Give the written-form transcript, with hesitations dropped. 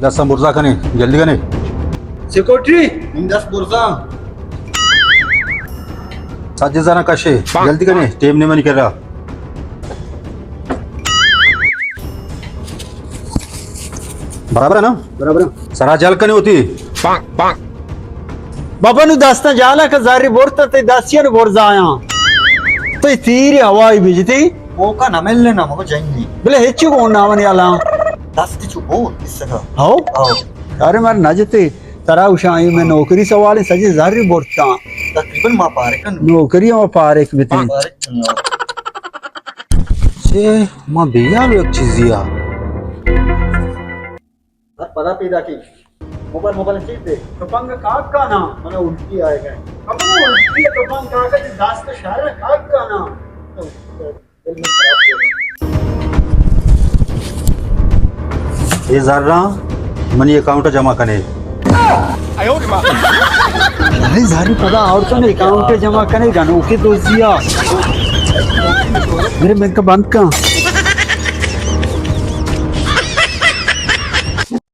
दस बुर्जा कने जल्दी कने सेक्रेटरी 10 बुर्जा साजिद जाना कशे जल्दी कने टेम ने मनी कर रहा बराबर है ना बराबर सरा जल कने होती बाबा नु दस्ता जाला का जारी बोरता ते दासिया नु बोरजा आया तो तीरी हवाई बिजती मौका न मिलने ना मको जाएंगे बोले हेचु को नावन याला 10 की चुप हो इस तरह हाओ आओ अरे मार नजते तरा उशाई में नौकरी सवाल सजी जारी बोरता तकरीबन मां पारे कन नौकरी में पार एक बितनी से मां बिया लो एक चीज दिया पता पैदा की मोबाइल चीज दे तो पंग काक का ना मैंने उल्टी आएगा अब वो उल्टी तो पंग काका जी दास तो शायर काक का ना दिल में खराब हो ये जर्रा मनी अकाउंट जमा कने अरे जारी पता और तो नहीं अकाउंट जमा करने का नो के दोस्त दिया मेरे बैंक का बंद का